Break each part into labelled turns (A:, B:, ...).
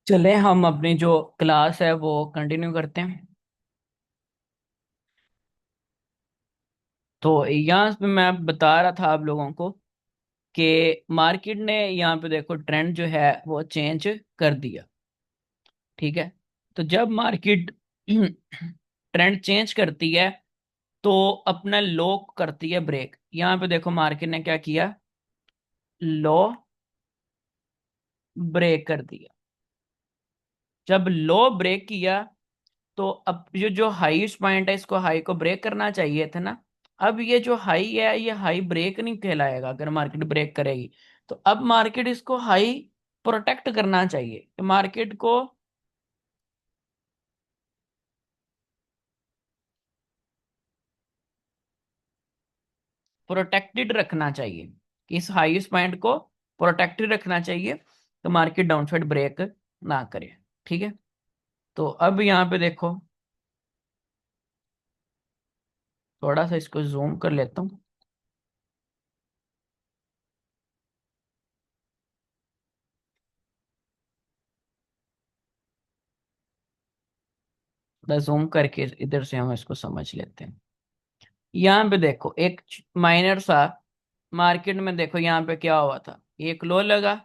A: चलें हम अपनी जो क्लास है वो कंटिन्यू करते हैं। तो यहाँ पे मैं बता रहा था आप लोगों को कि मार्केट ने यहाँ पे देखो ट्रेंड जो है वो चेंज कर दिया। ठीक है। तो जब मार्केट ट्रेंड चेंज करती है तो अपना लो करती है ब्रेक। यहाँ पे देखो मार्केट ने क्या किया, लो ब्रेक कर दिया। जब लो ब्रेक किया तो अब ये जो हाईएस्ट पॉइंट है इसको हाई को ब्रेक करना चाहिए था ना। अब ये जो हाई है ये हाई ब्रेक नहीं कहलाएगा अगर मार्केट ब्रेक करेगी। तो अब मार्केट इसको हाई प्रोटेक्ट करना चाहिए, मार्केट को प्रोटेक्टेड रखना चाहिए, कि इस हाईएस्ट पॉइंट को प्रोटेक्टेड रखना चाहिए तो मार्केट डाउनसाइड ब्रेक ना करे। ठीक है। तो अब यहाँ पे देखो, थोड़ा सा इसको जूम कर लेता हूँ। थोड़ा जूम करके इधर से हम इसको समझ लेते हैं। यहाँ पे देखो एक माइनर सा मार्केट में देखो यहाँ पे क्या हुआ था, एक लो लगा,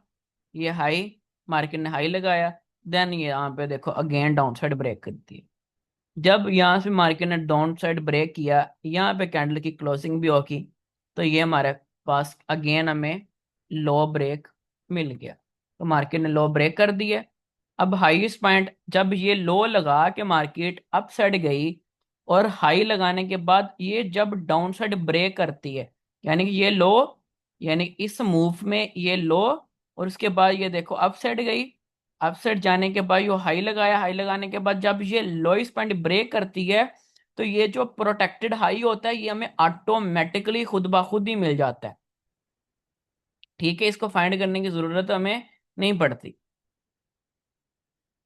A: ये हाई, मार्केट ने हाई लगाया, देन ये यहाँ पे देखो अगेन डाउन साइड ब्रेक करती है। जब यहाँ से मार्केट ने डाउन साइड ब्रेक किया, यहाँ पे कैंडल की क्लोजिंग भी होगी, तो ये हमारे पास अगेन हमें लो ब्रेक मिल गया। तो मार्केट ने लो ब्रेक कर दिया। अब हाईएस्ट पॉइंट जब ये लो लगा के मार्केट अप साइड गई और हाई लगाने के बाद ये जब डाउन साइड ब्रेक करती है, यानी कि ये लो, यानी इस मूव में ये लो, और उसके बाद ये देखो अप साइड गई, अपसेट जाने के बाद ये हाई लगाया, हाई लगाने के बाद जब ये लोइस्ट पॉइंट ब्रेक करती है तो ये जो प्रोटेक्टेड हाई होता है ये हमें ऑटोमेटिकली खुद ब खुद ही मिल जाता है। ठीक है, इसको फाइंड करने की जरूरत हमें नहीं पड़ती।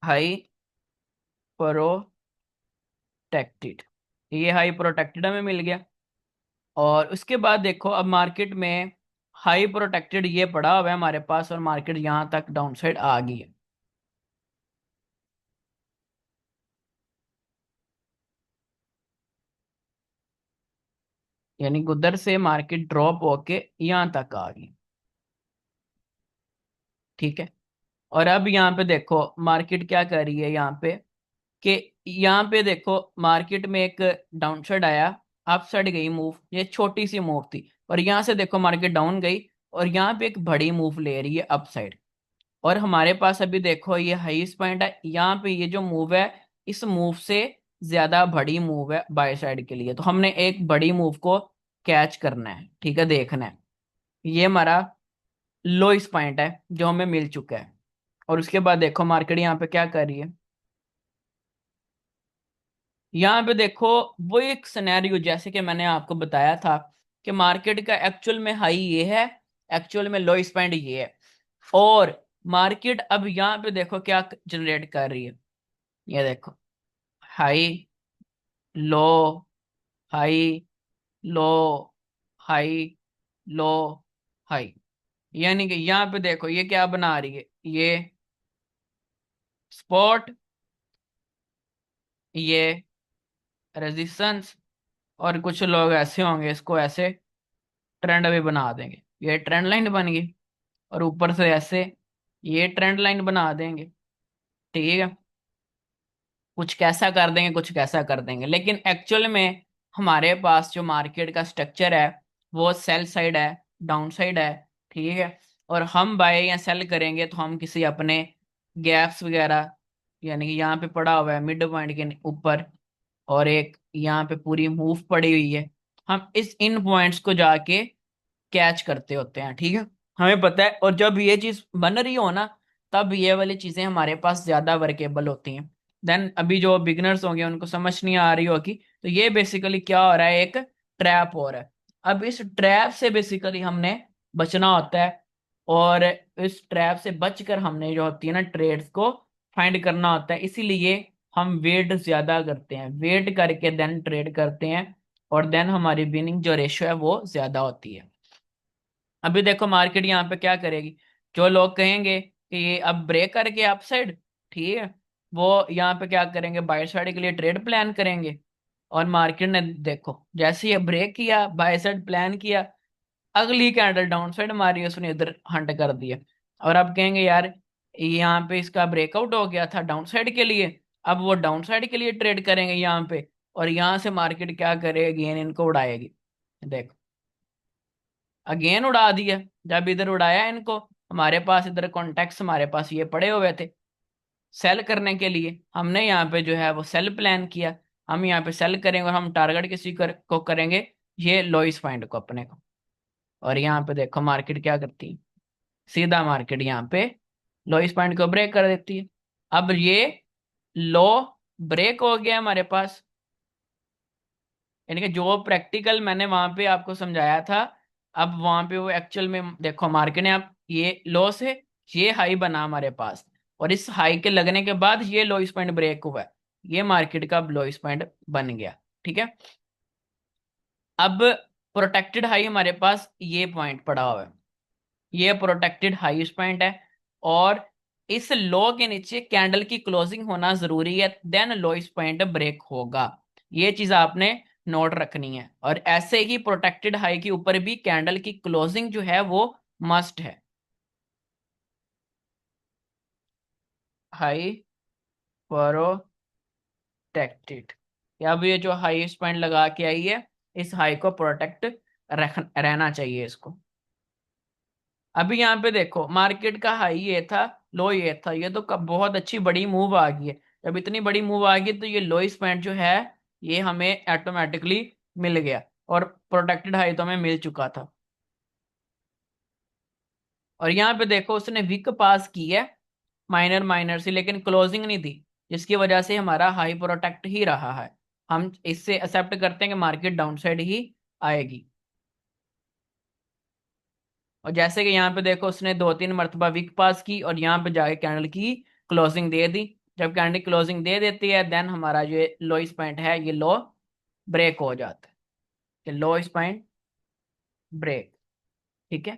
A: हाई प्रोटेक्टेड, ये हाई प्रोटेक्टेड हमें मिल गया। और उसके बाद देखो अब मार्केट में हाई प्रोटेक्टेड ये पड़ा हुआ है हमारे पास और मार्केट यहां तक डाउन साइड आ गई है। यानी कि उधर से मार्केट ड्रॉप होके यहां तक आ गई। ठीक है। और अब यहाँ पे देखो मार्केट क्या कर रही है यहाँ पे, कि यहाँ पे देखो मार्केट में एक डाउन साइड आया, अप साइड गई मूव, ये छोटी सी मूव थी, और यहाँ से देखो मार्केट डाउन गई और यहाँ पे एक बड़ी मूव ले रही है अप साइड। और हमारे पास अभी देखो ये हाईएस्ट पॉइंट है, यहाँ पे ये जो मूव है इस मूव से ज्यादा बड़ी मूव है बाय साइड के लिए, तो हमने एक बड़ी मूव को कैच करना है। ठीक है, देखना है। ये हमारा लोइस्ट पॉइंट है जो हमें मिल चुका है। और उसके बाद देखो मार्केट यहाँ पे क्या कर रही है। यहाँ पे देखो वो एक सिनेरियो जैसे कि मैंने आपको बताया था कि मार्केट का एक्चुअल में हाई ये है, एक्चुअल में लोइस्ट पॉइंट ये है। और मार्केट अब यहाँ पे देखो क्या जनरेट कर रही है, ये देखो high low, high low, high low, high. यानी कि यहाँ पे देखो ये क्या बना रही है, ये स्पॉट, ये रेजिस्टेंस, और कुछ लोग ऐसे होंगे इसको ऐसे ट्रेंड भी बना देंगे, ये ट्रेंड लाइन बन गई। और ऊपर से ऐसे ये ट्रेंड लाइन बना देंगे। ठीक है, कुछ कैसा कर देंगे कुछ कैसा कर देंगे, लेकिन एक्चुअल में हमारे पास जो मार्केट का स्ट्रक्चर है वो सेल साइड है, डाउन साइड है। ठीक है। और हम बाय या सेल करेंगे तो हम किसी अपने गैप्स वगैरह, यानी कि यहाँ पे पड़ा हुआ है मिड पॉइंट के ऊपर, और एक यहाँ पे पूरी मूव पड़ी हुई है, हम इस इन पॉइंट्स को जाके कैच करते होते हैं। ठीक है, हमें पता है। और जब ये चीज बन रही हो ना तब ये वाली चीजें हमारे पास ज्यादा वर्केबल होती हैं। देन अभी जो बिगनर्स होंगे उनको समझ नहीं आ रही होगी, तो ये बेसिकली क्या हो रहा है, एक ट्रैप हो रहा है। अब इस ट्रैप से बेसिकली हमने बचना होता है, और इस ट्रैप से बचकर हमने जो होती है ना ट्रेड्स को फाइंड करना होता है। इसीलिए हम वेट ज्यादा करते हैं, वेट करके देन ट्रेड करते हैं, और देन हमारी विनिंग जो रेशियो है वो ज्यादा होती है। अभी देखो मार्केट यहाँ पे क्या करेगी, जो लोग कहेंगे कि ये अब ब्रेक करके अपसाइड, ठीक है। वो यहाँ पे क्या करेंगे, बाय साइड के लिए ट्रेड प्लान करेंगे। और मार्केट ने देखो जैसे ही ब्रेक किया, बाय साइड प्लान किया, अगली कैंडल डाउन साइड मारी, उसने इधर हंट कर दिया। और अब कहेंगे यार यहाँ पे इसका ब्रेकआउट हो गया था डाउन साइड के लिए, अब वो डाउन साइड के लिए ट्रेड करेंगे यहाँ पे। और यहाँ से मार्केट क्या करेगी, इनको उड़ाएगी। देखो अगेन उड़ा दिया। जब इधर उड़ाया इनको, हमारे पास इधर कॉन्टेक्ट हमारे पास ये पड़े हुए थे सेल करने के लिए, हमने यहाँ पे जो है वो सेल प्लान किया। हम यहाँ पे सेल करेंगे और हम टारगेट को करेंगे ये लोइस पॉइंट को अपने को। और यहाँ पे देखो मार्केट क्या करती है, सीधा मार्केट यहाँ पे लोइस पॉइंट को ब्रेक कर देती है। अब ये लो ब्रेक हो गया हमारे पास, यानी कि जो प्रैक्टिकल मैंने वहां पे आपको समझाया था, अब वहां पे वो एक्चुअल में देखो मार्केट ने, अब ये लो से ये हाई बना हमारे पास, और इस हाई के लगने के बाद ये लोइस पॉइंट ब्रेक हुआ है, ये मार्केट का लोइस पॉइंट बन गया। ठीक है। अब प्रोटेक्टेड हाई हमारे पास ये पॉइंट पड़ा हुआ है, ये प्रोटेक्टेड हाईएस्ट पॉइंट है। और इस लो के नीचे कैंडल की क्लोजिंग होना जरूरी है, देन लोएस्ट पॉइंट ब्रेक होगा। ये चीज आपने नोट रखनी है। और ऐसे ही प्रोटेक्टेड हाई के ऊपर भी कैंडल की क्लोजिंग जो है वो मस्ट है। हाई प्रोटेक्टेड, अब ये जो हाईएस्ट पॉइंट लगा के आई है, इस हाई को प्रोटेक्ट रहना चाहिए इसको। अभी यहाँ पे देखो मार्केट का हाई ये था, लो ये था, ये तो बहुत अच्छी बड़ी मूव आ गई है। जब इतनी बड़ी मूव आ गई तो ये लोइस पॉइंट जो है ये हमें ऑटोमेटिकली मिल गया, और प्रोटेक्टेड हाई तो हमें मिल चुका था। और यहाँ पे देखो उसने विक पास की है, माइनर माइनर से, लेकिन क्लोजिंग नहीं थी, जिसकी वजह से हमारा हाई प्रोटेक्ट ही रहा है। हम इससे एक्सेप्ट करते हैं कि मार्केट डाउन साइड ही आएगी। और जैसे कि यहाँ पे देखो उसने 2-3 मरतबा विक पास की और यहाँ पे जाके कैंडल की क्लोजिंग दे दी। जब कैंडल क्लोजिंग दे देती है, देन हमारा जो लोइस पॉइंट है ये लो ब्रेक हो जाता है, ये लोइस पॉइंट ब्रेक। ठीक है।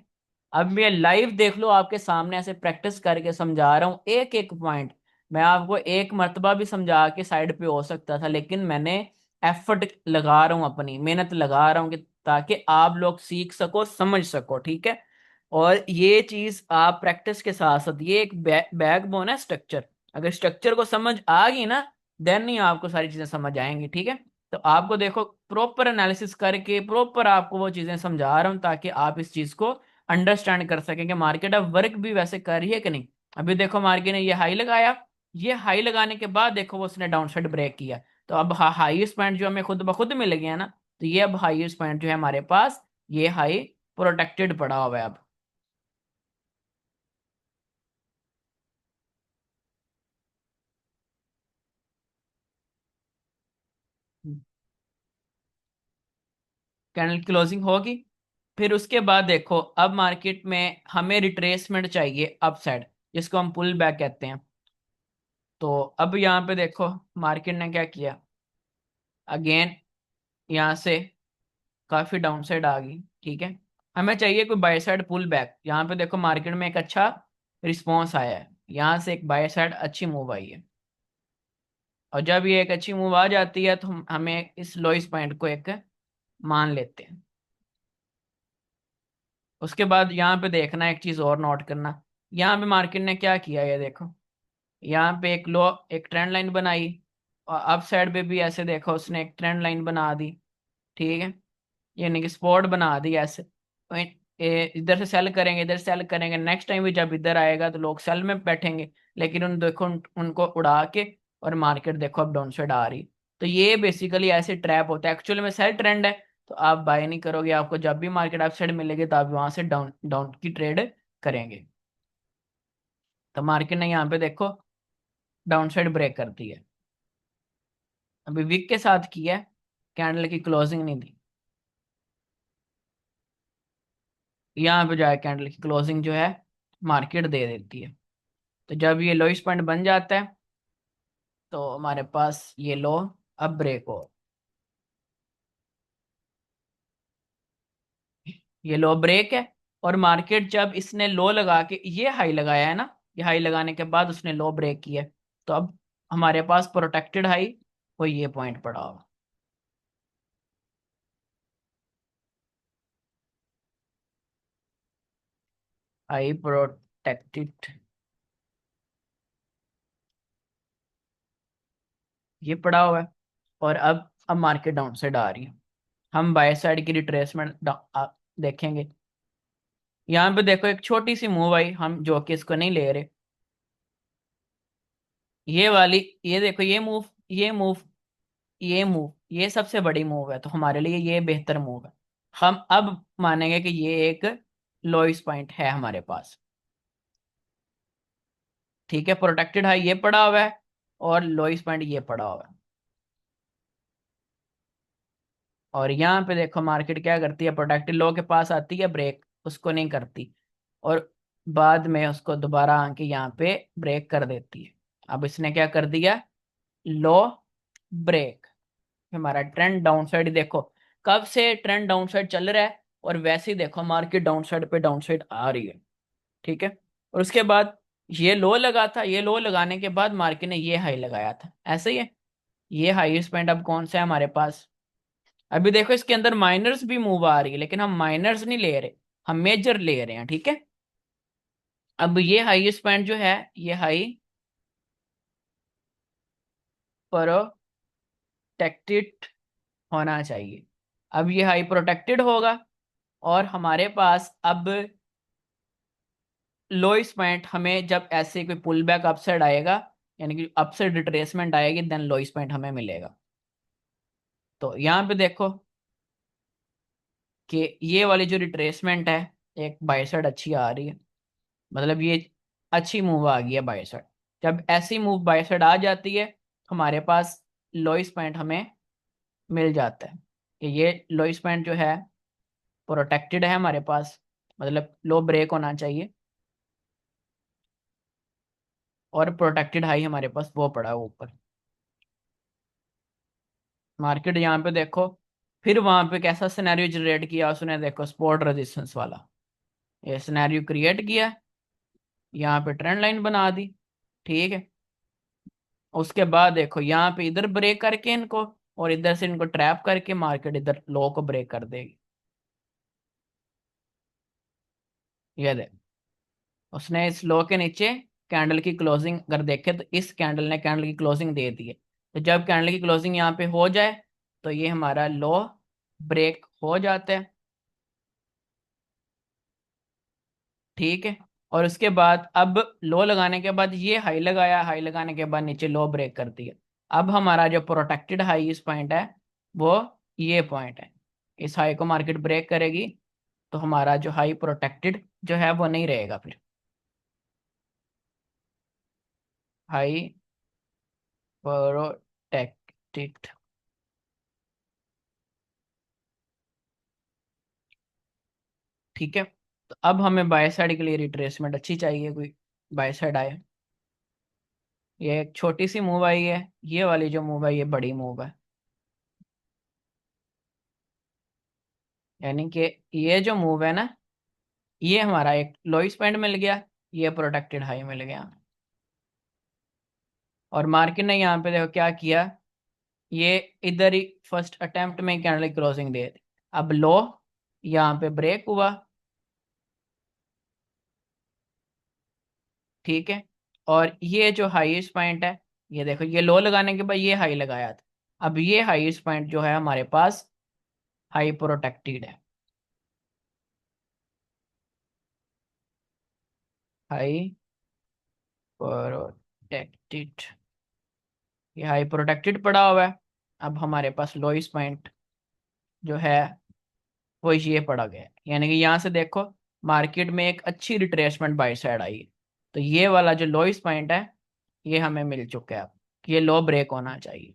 A: अब ये लाइव देख लो, आपके सामने ऐसे प्रैक्टिस करके समझा रहा हूँ एक एक पॉइंट। मैं आपको एक मर्तबा भी समझा के साइड पे हो सकता था, लेकिन मैंने एफर्ट लगा रहा हूँ, अपनी मेहनत लगा रहा हूँ कि ताकि आप लोग सीख सको, समझ सको। ठीक है। और ये चीज आप प्रैक्टिस के साथ साथ, ये एक बैकबोन है स्ट्रक्चर। अगर स्ट्रक्चर को समझ आ गई ना, देन ही आपको सारी चीजें समझ आएंगी। ठीक है। तो आपको देखो प्रॉपर एनालिसिस करके प्रॉपर आपको वो चीजें समझा रहा हूँ ताकि आप इस चीज को अंडरस्टैंड कर सकें कि मार्केट अब वर्क भी वैसे कर रही है कि नहीं। अभी देखो मार्केट ने ये हाई लगाया, ये हाई लगाने के बाद देखो वो उसने डाउन साइड ब्रेक किया। तो अब हाईएस्ट पॉइंट जो हमें खुद ब खुद मिल गया ना, तो ये अब हाईएस्ट पॉइंट जो है हमारे पास, ये हाई प्रोटेक्टेड पड़ा हुआ है अब। कैंडल क्लोजिंग होगी, फिर उसके बाद देखो अब मार्केट में हमें रिट्रेसमेंट चाहिए अप साइड, जिसको हम पुल बैक कहते हैं। तो अब यहाँ पे देखो मार्केट ने क्या किया, अगेन यहाँ से काफी डाउन साइड आ गई। ठीक है। हमें चाहिए कोई बाय साइड पुल बैक। यहाँ पे देखो मार्केट में एक अच्छा रिस्पॉन्स आया है, यहाँ से एक बाय साइड अच्छी मूव आई है। और जब ये एक अच्छी मूव आ जाती है तो हमें इस लोइस पॉइंट को एक मान लेते हैं। उसके बाद यहाँ पे देखना एक चीज और नोट करना, यहाँ पे मार्केट ने क्या किया, ये देखो यहाँ पे एक लो, एक ट्रेंड लाइन बनाई, और अप साइड पे भी ऐसे देखो उसने एक ट्रेंड लाइन बना दी। ठीक है। यानी कि स्पॉट बना दी ऐसे। तो इधर से सेल करेंगे, इधर सेल करेंगे, नेक्स्ट टाइम भी जब इधर आएगा तो लोग सेल में बैठेंगे। लेकिन उन देखो उनको उड़ा के, और मार्केट देखो अब डाउन साइड आ रही। तो ये बेसिकली ऐसे ट्रैप होता है, एक्चुअली में सेल ट्रेंड है। तो आप बाय नहीं करोगे, आपको जब भी मार्केट अप साइड मिलेगी तो आप वहां से डाउन डाउन की ट्रेड करेंगे। तो मार्केट ने यहाँ पे देखो डाउन साइड ब्रेक कर दी है, अभी वीक के साथ किया है, कैंडल की क्लोजिंग नहीं दी। यहाँ पे जो है कैंडल की क्लोजिंग जो है मार्केट दे देती है। तो जब ये लोइस्ट पॉइंट बन जाता है तो हमारे पास ये लो अब ब्रेक हो, ये लो ब्रेक है। और मार्केट जब इसने लो लगा के ये हाई लगाया है ना, ये हाई लगाने के बाद उसने लो ब्रेक किया है, तो अब हमारे पास प्रोटेक्टेड हाई वो ये पॉइंट पड़ा होगा। हाई प्रोटेक्टेड ये पड़ा हुआ है। और अब मार्केट डाउन साइड आ रही है। हम बाय साइड की रिट्रेसमेंट देखेंगे। यहाँ पे देखो एक छोटी सी मूव आई, हम जो कि इसको नहीं ले रहे। ये वाली, ये देखो ये मूव, ये मूव, ये मूव, ये सबसे बड़ी मूव है, तो हमारे लिए ये बेहतर मूव है। हम अब मानेंगे कि ये एक लोइस पॉइंट है हमारे पास। ठीक है, प्रोटेक्टेड हाई ये पड़ा हुआ है और लोइस पॉइंट ये पड़ा हुआ है। और यहाँ पे देखो मार्केट क्या करती है, प्रोटेक्टेड लो के पास आती है, ब्रेक उसको नहीं करती, और बाद में उसको दोबारा आके यहाँ पे ब्रेक कर देती है। अब इसने क्या कर दिया, लो ब्रेक। हमारा ट्रेंड डाउन साइड देखो, कब से ट्रेंड डाउन साइड चल रहा है, और वैसे ही देखो मार्केट डाउन साइड पे डाउन साइड आ रही है। ठीक है, और उसके बाद ये लो लगा था, ये लो लगाने के बाद मार्केट ने ये हाई लगाया था, ऐसे ही है। ये हाईएस्ट पॉइंट अब कौन सा है हमारे पास। अभी देखो इसके अंदर माइनर्स भी मूव आ रही है, लेकिन हम माइनर्स नहीं ले रहे, हम मेजर ले रहे हैं। ठीक है, अब ये हाईएस्ट पॉइंट जो है, ये हाई प्रोटेक्टेड होना चाहिए। अब ये हाई प्रोटेक्टेड होगा, और हमारे पास अब लोइस पॉइंट हमें जब ऐसे कोई पुल बैक अपसाइड आएगा, यानी कि अपसाइड रिट्रेसमेंट आएगी, देन लोइस पॉइंट हमें मिलेगा। तो यहाँ पे देखो कि ये वाली जो रिट्रेसमेंट है, एक बाई साइड अच्छी आ रही है, मतलब ये अच्छी मूव आ गई है बाई साइड। जब ऐसी मूव बाई साइड आ जाती है, हमारे पास लोइस पॉइंट हमें मिल जाता है कि ये लोइस पॉइंट जो है प्रोटेक्टेड है हमारे पास, मतलब लो ब्रेक होना चाहिए, और प्रोटेक्टेड हाई हमारे पास वो पड़ा है ऊपर। मार्केट यहाँ पे देखो, फिर वहां पे कैसा सिनेरियो जनरेट किया उसने, देखो सपोर्ट रेजिस्टेंस वाला ये सिनेरियो क्रिएट किया, यहाँ पे ट्रेंड लाइन बना दी। ठीक है, उसके बाद देखो यहाँ पे इधर ब्रेक करके इनको, और इधर से इनको ट्रैप करके मार्केट इधर लो को ब्रेक कर देगी। ये देख, उसने इस लो के नीचे कैंडल की क्लोजिंग अगर देखे तो इस कैंडल ने कैंडल की क्लोजिंग दे दी है। तो जब कैंडल की क्लोजिंग यहाँ पे हो जाए, तो ये हमारा लो ब्रेक हो जाता है। ठीक है, और उसके बाद अब लो लगाने के बाद ये हाई लगाया, हाई लगाने के बाद नीचे लो ब्रेक कर दिया। अब हमारा जो प्रोटेक्टेड हाई इस पॉइंट है वो ये पॉइंट है, इस हाई को मार्केट ब्रेक करेगी, तो हमारा जो हाई प्रोटेक्टेड जो है वो नहीं रहेगा फिर। High protected. ठीक है, तो अब हमें बाय साइड के लिए रिट्रेसमेंट अच्छी चाहिए, कोई बाय साइड आए। ये एक छोटी सी मूव आई है, ये वाली जो मूव है ये बड़ी मूव है, यानी कि ये जो मूव है ना, ये हमारा एक लोइस पॉइंट मिल गया, ये प्रोटेक्टेड हाई मिल गया। और मार्केट ने यहाँ पे देखो क्या किया, ये इधर ही फर्स्ट अटेम्प्ट में कैंडल क्रॉसिंग दे दी। अब लो यहाँ पे ब्रेक हुआ। ठीक है, और ये जो हाईएस्ट पॉइंट है, ये देखो ये लो लगाने के बाद ये हाई लगाया था। अब ये हाईएस्ट पॉइंट जो है हमारे पास हाई प्रोटेक्टेड है। हाई प्रोटेक्टेड, ये हाई प्रोटेक्टेड पड़ा हुआ है। अब हमारे पास लोइस्ट पॉइंट जो है वो ये पड़ा गया, यानी कि यहाँ से देखो मार्केट में एक अच्छी रिट्रेसमेंट बाई साइड आई है। तो ये वाला जो लोइस्ट पॉइंट है ये हमें मिल चुका है, अब ये लो ब्रेक होना चाहिए।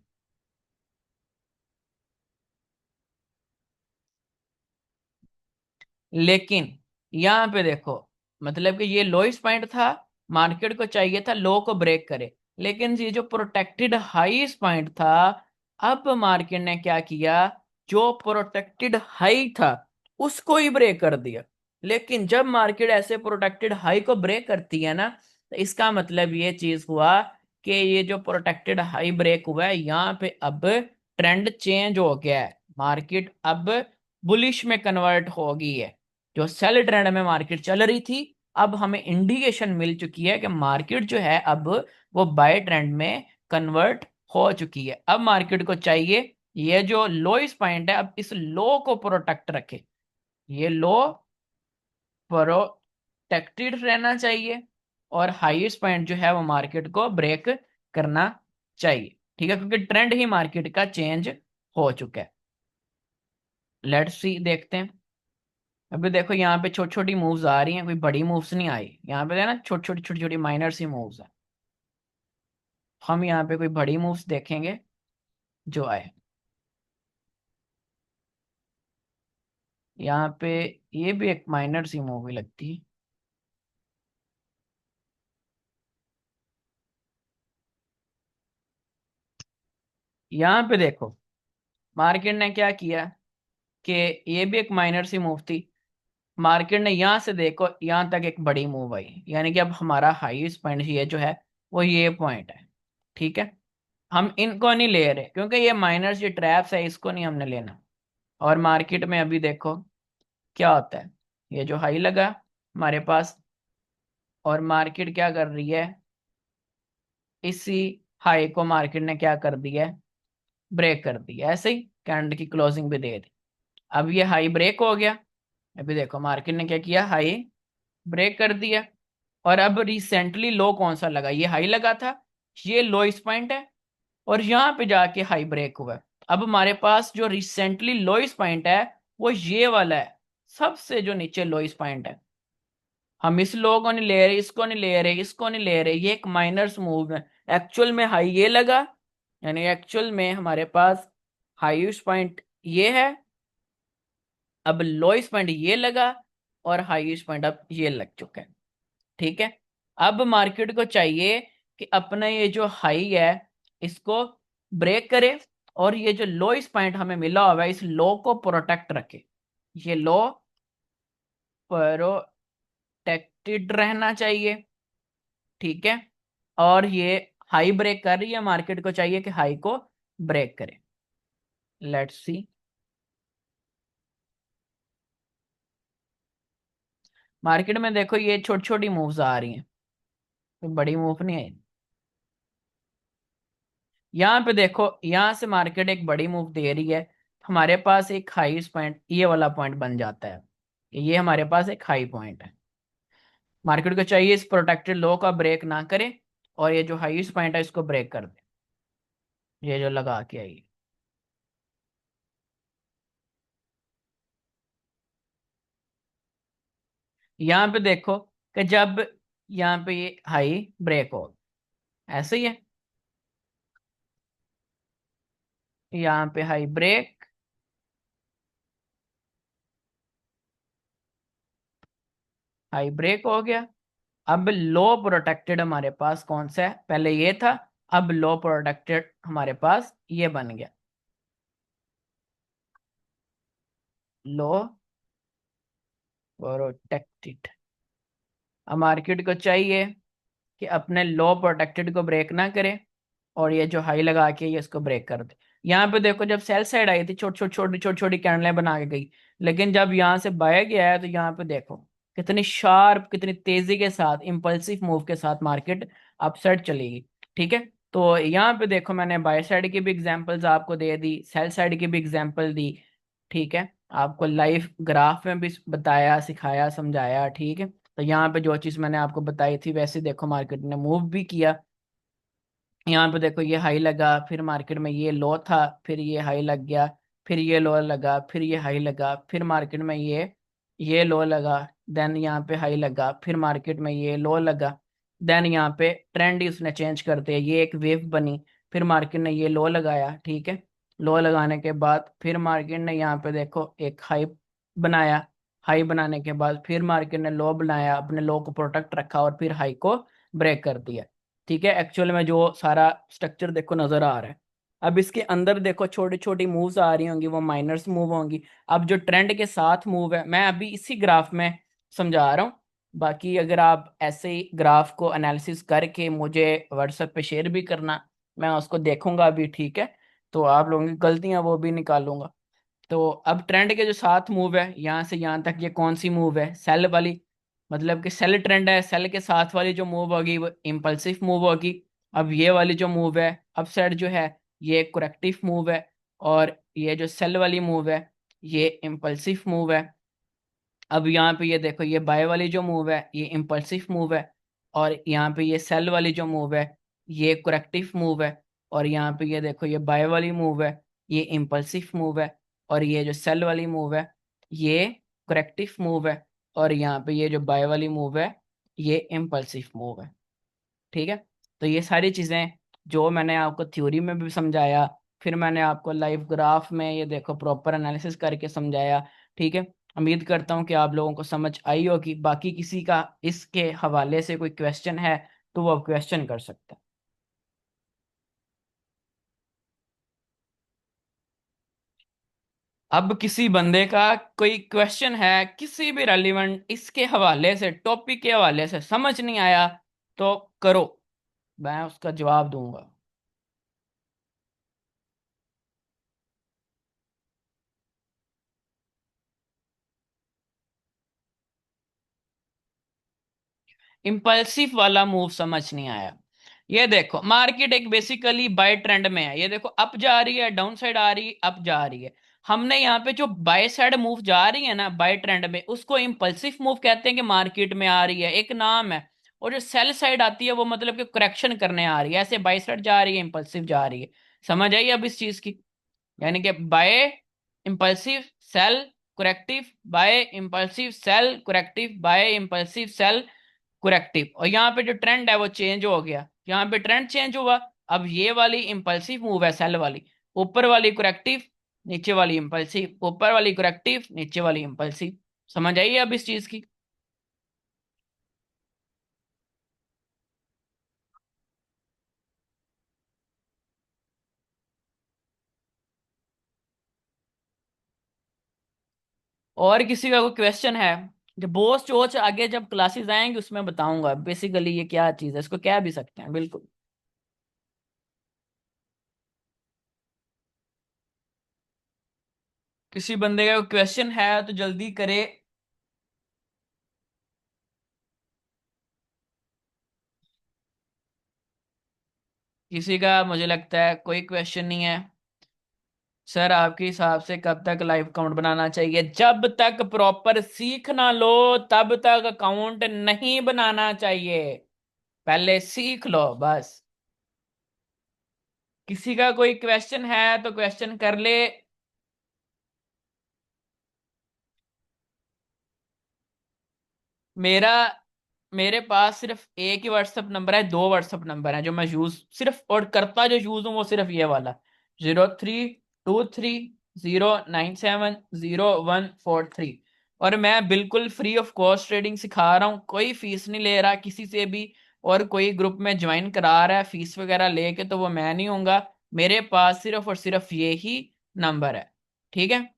A: लेकिन यहाँ पे देखो, मतलब कि ये लोइस्ट पॉइंट था, मार्केट को चाहिए था लो को ब्रेक करे, लेकिन ये जो प्रोटेक्टेड हाईएस्ट पॉइंट था, अब मार्केट ने क्या किया, जो प्रोटेक्टेड हाई था उसको ही ब्रेक कर दिया। लेकिन जब मार्केट ऐसे प्रोटेक्टेड हाई को ब्रेक करती है ना, तो इसका मतलब ये चीज हुआ कि ये जो प्रोटेक्टेड हाई ब्रेक हुआ है यहाँ पे अब ट्रेंड चेंज हो गया है, मार्केट अब बुलिश में कन्वर्ट हो गई है। जो सेल ट्रेंड में मार्केट चल रही थी, अब हमें इंडिकेशन मिल चुकी है कि मार्केट जो है अब वो बाय ट्रेंड में कन्वर्ट हो चुकी है। अब मार्केट को चाहिए ये जो लोएस्ट पॉइंट है अब इस लो को प्रोटेक्ट रखे, ये लो प्रोटेक्टेड रहना चाहिए और हाईएस्ट पॉइंट जो है वो मार्केट को ब्रेक करना चाहिए। ठीक है, क्योंकि ट्रेंड ही मार्केट का चेंज हो चुका है। लेट्स सी, देखते हैं। अभी देखो यहाँ पे छोटी छोटी मूव्स आ रही हैं, कोई बड़ी मूव्स नहीं आई यहाँ पे, है ना, छोटी छोटी छोटी छोटी माइनर सी मूव्स है। हम यहाँ पे कोई बड़ी मूव्स देखेंगे जो आए यहाँ पे। ये भी एक माइनर सी मूवी लगती है। यहाँ पे देखो मार्केट ने क्या किया कि ये भी एक माइनर सी मूव थी, मार्केट ने यहाँ से देखो यहाँ तक एक बड़ी मूव आई, यानी कि अब हमारा हाईएस्ट पॉइंट ये जो है वो ये पॉइंट है। ठीक है, हम इनको नहीं ले रहे क्योंकि ये माइनर्स, ये ट्रैप्स है, इसको नहीं हमने लेना। और मार्केट में अभी देखो क्या होता है, ये जो हाई लगा हमारे पास और मार्केट क्या कर रही है, इसी हाई को मार्केट ने क्या कर दिया है, ब्रेक कर दिया। ऐसे ही कैंडल की क्लोजिंग भी दे दी। अब ये हाई ब्रेक हो गया। अभी देखो मार्केट ने क्या किया, हाई ब्रेक कर दिया। और अब रिसेंटली लो कौन सा लगा, ये हाई लगा था, ये लोइस्ट पॉइंट है और यहाँ पे जाके हाई ब्रेक हुआ है। अब हमारे पास जो रिसेंटली लोइस्ट पॉइंट है वो ये वाला है, सबसे जो नीचे लोइस्ट पॉइंट है। हम इस लो को नहीं ले रहे, इसको नहीं ले रहे, इसको नहीं ले रहे, ये एक माइनर्स मूव है। एक्चुअल में हाई ये लगा, यानी एक्चुअल में हमारे पास हाईएस्ट पॉइंट ये है, अब लोएस्ट पॉइंट ये लगा और हाईएस्ट पॉइंट अब ये लग चुका है। ठीक है, अब मार्केट को चाहिए कि अपना ये जो हाई है इसको ब्रेक करे और ये जो लोएस्ट पॉइंट हमें मिला हुआ है इस लो को प्रोटेक्ट रखे। ये लो प्रोटेक्टेड रहना चाहिए। ठीक है, और ये हाई ब्रेक कर रही है, मार्केट को चाहिए कि हाई को ब्रेक करे। लेट्स सी, मार्केट में देखो ये छोटी छोटी मूव्स आ रही हैं, कोई बड़ी मूव नहीं है। यहाँ पे देखो यहाँ से मार्केट एक बड़ी मूव दे रही है, हमारे पास एक हाई पॉइंट ये वाला पॉइंट बन जाता है, ये हमारे पास एक हाई पॉइंट है। मार्केट को चाहिए इस प्रोटेक्टेड लो का ब्रेक ना करे और ये जो हाईएस्ट पॉइंट है इसको ब्रेक कर दे, ये जो लगा के आई। यहाँ पे देखो कि जब यहाँ पे ये हाई ब्रेक हो, ऐसे ही है, यहाँ पे हाई ब्रेक, हाई ब्रेक हो गया। अब लो प्रोटेक्टेड हमारे पास कौन सा है, पहले ये था, अब लो प्रोटेक्टेड हमारे पास ये बन गया, लो प्रोटेक्टेड। अब मार्केट को चाहिए कि अपने लो प्रोटेक्टेड को ब्रेक ना करे और ये जो हाई लगा के ये इसको ब्रेक कर दे। यहाँ पे देखो जब सेल साइड आई थी छोटी छोटी कैंडलें बना के गई, लेकिन जब यहाँ से बाय गया है तो यहाँ पे देखो कितनी शार्प, कितनी तेजी के साथ, इंपल्सिव मूव के साथ मार्केट अपसाइड चलेगी। ठीक है, तो यहाँ पे देखो मैंने बाय साइड की भी एग्जांपल्स आपको दे दी, सेल साइड की भी एग्जांपल दी। ठीक है, आपको लाइव ग्राफ में भी बताया, सिखाया, समझाया। ठीक है, तो यहाँ पे जो चीज मैंने आपको बताई थी वैसे देखो मार्केट ने मूव भी किया। यहाँ पे देखो ये हाई लगा, फिर मार्केट में ये लो था, फिर ये हाई लग गया, फिर ये लो लगा, फिर ये हाई लगा, फिर मार्केट में ये लो लगा, देन यहाँ पे हाई लगा, फिर मार्केट में ये लो लगा, देन यहाँ पे ट्रेंड ही उसने चेंज कर दिया, ये एक वेव बनी, फिर मार्केट ने ये लो लगाया। ठीक है, लो लगाने के बाद फिर मार्केट ने यहाँ पे देखो एक हाई बनाया, हाई बनाने के बाद फिर मार्केट ने लो बनाया, अपने लो को प्रोटेक्ट रखा और फिर हाई को ब्रेक कर दिया। ठीक है, एक्चुअल में जो सारा स्ट्रक्चर देखो नजर आ रहा है। अब इसके अंदर देखो छोटी छोटी मूव्स आ रही होंगी, वो माइनर्स मूव होंगी। अब जो ट्रेंड के साथ मूव है, मैं अभी इसी ग्राफ में समझा रहा हूँ, बाकी अगर आप ऐसे ही ग्राफ को एनालिसिस करके मुझे व्हाट्सएप पे शेयर भी करना, मैं उसको देखूंगा भी, ठीक है। तो आप लोगों की गलतियां वो भी निकालूंगा। तो अब ट्रेंड के जो सात मूव है यहाँ से यहाँ तक, ये कौन सी मूव है? सेल वाली। मतलब कि सेल ट्रेंड है, सेल के साथ वाली जो मूव होगी वो इम्पल्सिव मूव होगी। अब ये वाली जो मूव है अप साइड जो है, ये करेक्टिव मूव है। और ये जो सेल वाली मूव है ये इम्पल्सिव मूव है। अब यहाँ पे ये देखो, ये बाय वाली जो मूव है ये इम्पल्सिव मूव है। और यहाँ पे ये सेल वाली जो मूव है ये करेक्टिव मूव है। और यहाँ पे ये देखो, ये बाय वाली मूव है ये इम्पल्सिव मूव है। और ये जो सेल वाली मूव है ये करेक्टिव मूव है। और यहाँ पे ये जो बाय वाली मूव है ये इम्पल्सिव मूव है। ठीक है। तो ये सारी चीजें जो मैंने आपको थ्योरी में भी समझाया, फिर मैंने आपको लाइव ग्राफ में ये देखो प्रॉपर एनालिसिस करके समझाया। ठीक है। उम्मीद करता हूँ कि आप लोगों को समझ आई होगी। बाकी किसी का इसके हवाले से कोई क्वेश्चन है तो वो क्वेश्चन कर सकता है। अब किसी बंदे का कोई क्वेश्चन है किसी भी रेलिवेंट इसके हवाले से, टॉपिक के हवाले से समझ नहीं आया तो करो, मैं उसका जवाब दूंगा। इम्पल्सिव वाला मूव समझ नहीं आया। ये देखो, मार्केट एक बेसिकली बाय ट्रेंड में है। ये देखो, अप जा रही है, डाउन साइड आ रही है, अप जा रही है। हमने यहाँ पे जो बाय साइड मूव जा रही है ना बाय ट्रेंड में, उसको इम्पल्सिव मूव कहते हैं कि मार्केट में आ रही है, एक नाम है। और जो सेल साइड आती है वो मतलब कि करेक्शन करने आ रही है। ऐसे बाय साइड जा रही है, इम्पल्सिव जा रही है। समझ आई अब इस चीज की? यानी कि buy impulsive sell corrective, buy impulsive sell corrective, buy impulsive sell corrective. और यहाँ पे जो ट्रेंड है वो चेंज हो गया, यहाँ पे ट्रेंड चेंज हुआ। अब ये वाली इंपल्सिव मूव है सेल वाली, ऊपर वाली करेक्टिव, नीचे वाली इंपल्सिव, ऊपर वाली करेक्टिव, नीचे वाली इंपल्सिव। समझ आइए अब इस चीज की? और किसी का कोई क्वेश्चन है? जब बोस चोच आगे जब क्लासेस आएंगे उसमें बताऊंगा बेसिकली ये क्या चीज है, इसको कह भी सकते हैं बिल्कुल। किसी बंदे का कोई क्वेश्चन है तो जल्दी करे। किसी का मुझे लगता है कोई क्वेश्चन नहीं है। सर आपके हिसाब से कब तक लाइव अकाउंट बनाना चाहिए? जब तक प्रॉपर सीख ना लो तब तक अकाउंट नहीं बनाना चाहिए। पहले सीख लो बस। किसी का कोई क्वेश्चन है तो क्वेश्चन कर ले। मेरा मेरे पास सिर्फ एक ही व्हाट्सएप नंबर है, दो व्हाट्सएप नंबर है जो मैं यूज सिर्फ और करता जो यूज हूँ वो सिर्फ ये वाला, 032309700143। और मैं बिल्कुल फ्री ऑफ कॉस्ट ट्रेडिंग सिखा रहा हूँ, कोई फीस नहीं ले रहा किसी से भी। और कोई ग्रुप में ज्वाइन करा रहा है फीस वगैरह लेके तो वो मैं नहीं होऊंगा। मेरे पास सिर्फ और सिर्फ ये ही नंबर है। ठीक है।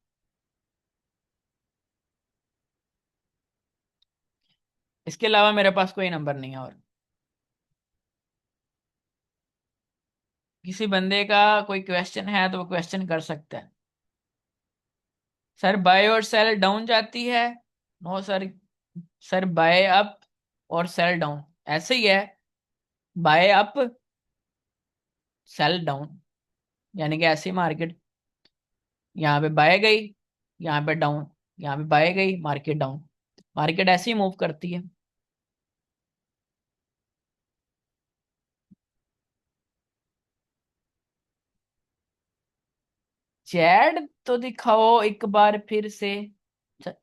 A: इसके अलावा मेरे पास कोई नंबर नहीं है। और किसी बंदे का कोई क्वेश्चन है तो वो क्वेश्चन कर सकता है। सर बाय और सेल डाउन जाती है? No sir. Sir buy up और सेल डाउन ऐसे ही है। बाय अप, सेल डाउन, यानी कि ऐसी मार्केट यहाँ पे बाय गई, यहाँ पे डाउन, यहाँ पे बाय गई, मार्केट डाउन। मार्केट ऐसे ही मूव करती है। चैट तो दिखाओ एक बार फिर से। च-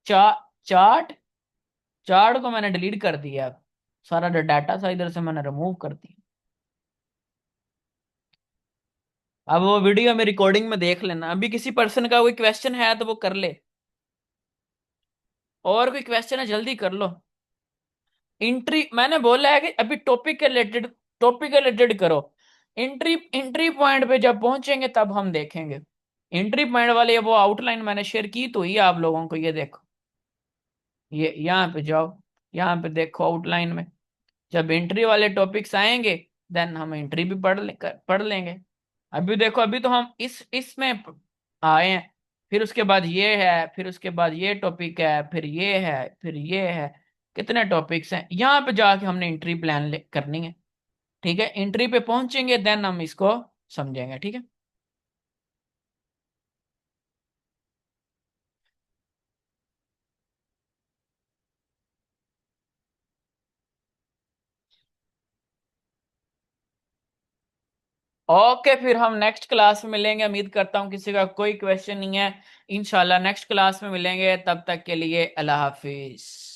A: चा चार्ट। चार्ट को मैंने डिलीट कर दिया। सारा जो डाटा था इधर से मैंने रिमूव कर दिया। अब वो वीडियो में रिकॉर्डिंग में देख लेना। अभी किसी पर्सन का कोई क्वेश्चन है तो वो कर ले। और कोई क्वेश्चन है जल्दी कर लो। एंट्री मैंने बोला है कि अभी टॉपिक के रिलेटेड करो। एंट्री एंट्री पॉइंट पे जब पहुंचेंगे तब हम देखेंगे। एंट्री पॉइंट वाले वो आउटलाइन मैंने शेयर की तो ही आप लोगों को, ये देखो, ये यहाँ पे जाओ। यहाँ पे देखो आउटलाइन में, जब एंट्री वाले टॉपिक्स आएंगे देन हम एंट्री भी पढ़ लेंगे। अभी देखो, अभी तो हम इस इसमें आए हैं, फिर उसके बाद ये है, फिर उसके बाद ये टॉपिक है, फिर ये है, फिर ये है, कितने टॉपिक्स हैं। यहाँ पे जाके हमने एंट्री प्लान करनी है। ठीक है, एंट्री पे पहुंचेंगे देन हम इसको समझेंगे। ठीक है। ओके, फिर हम नेक्स्ट क्लास में मिलेंगे। उम्मीद करता हूँ किसी का कोई क्वेश्चन नहीं है। इंशाल्लाह नेक्स्ट क्लास में मिलेंगे, तब तक के लिए अल्लाह हाफिज।